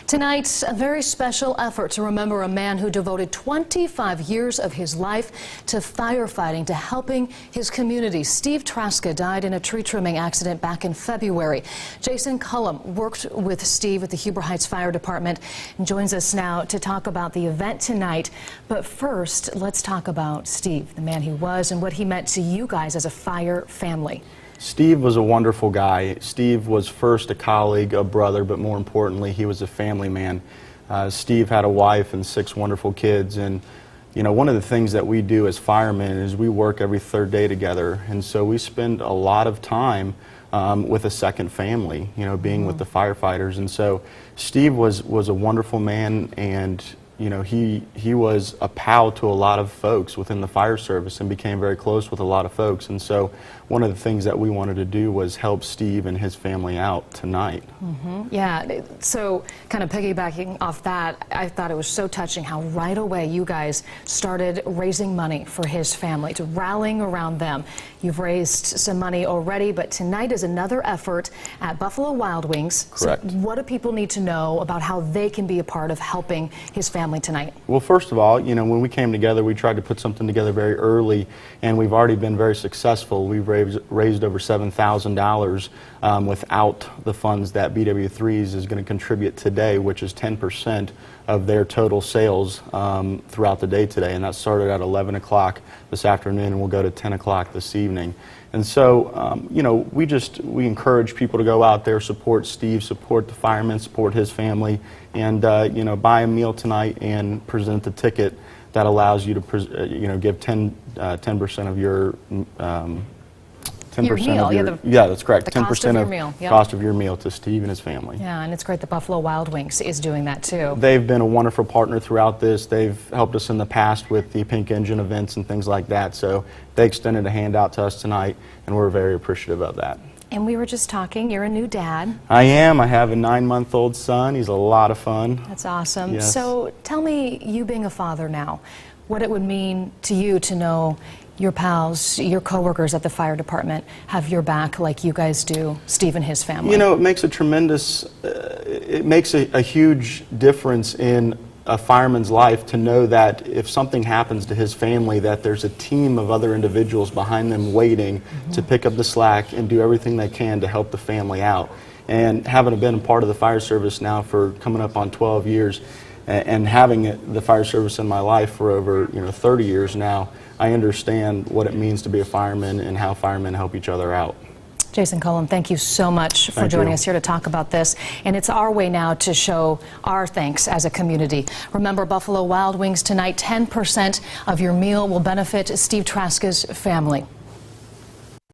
Tonight, a very special effort to remember a man who devoted 25 years of his life to firefighting, to helping his community. Steve Traska died in a tree trimming accident back in February. Jason Cullum worked with Steve at the Huber Heights Fire Department and joins us now to talk about the event tonight. But first, let's talk about Steve, the man he was and what he meant to you guys as a fire family. Steve was a wonderful guy. Steve was first a colleague, a brother, but more importantly, he was a family man. Steve had a wife and 6 wonderful kids, and you know, one of the things that we do as firemen is we work every third day together, and so we spend a lot of time with a second family, you know, being with the firefighters. And so Steve was a wonderful man, and you know, he was a pal to a lot of folks within the fire service and became very close with a lot of folks. And so one of the things that we wanted to do was help Steve and his family out tonight. Yeah, so kind of piggybacking off that, I thought it was so touching how right away you guys started raising money for his family, to rallying around them. You've raised some money already, but tonight is another effort at Buffalo Wild Wings. Correct. So what do people need to know about how they can be a part of helping his family tonight? Well, first of all, you know, when we came together, we tried to put something together very early, and we've already been very successful. We've raised over $7,000 without the funds that BW3s is going to contribute today, which is 10% of their total sales throughout the day today. And that started at 11 o'clock this afternoon and will go to 10 o'clock this evening. And so, you know, we encourage people to go out there, support Steve, support the firemen, support his family, and, you know, buy a meal tonight and present the ticket that allows you to, you know, give 10% of your 10% meal, of your, yeah, that's correct. 10% of meal. Yep. Cost of your meal to Steve and his family. Yeah, and it's great that Buffalo Wild Wings is doing that too. They've been a wonderful partner throughout this. They've helped us in the past with the Pink Engine events and things like that. So they extended a hand out to us tonight, and we're very appreciative of that. And we were just talking, you're a new dad. I am. I have a 9-month-old son. He's a lot of fun. That's awesome. Yes. So tell me, you being a father now, what it would mean to you to know your pals, your coworkers at the fire department have your back like you guys do, Steve and his family. You know, it makes a tremendous, it makes a huge difference in a fireman's life to know that if something happens to his family, that there's a team of other individuals behind them waiting to pick up the slack and do everything they can to help the family out. And having been a part of the fire service now for coming up on 12 years, and having the fire service in my life for over 30 years now, I understand what it means to be a fireman and how firemen help each other out. Jason Cullum, thank you so much for joining us here to talk about this. And it's our way now to show our thanks as a community. Remember, Buffalo Wild Wings tonight, 10% of your meal will benefit Steve Traska's family.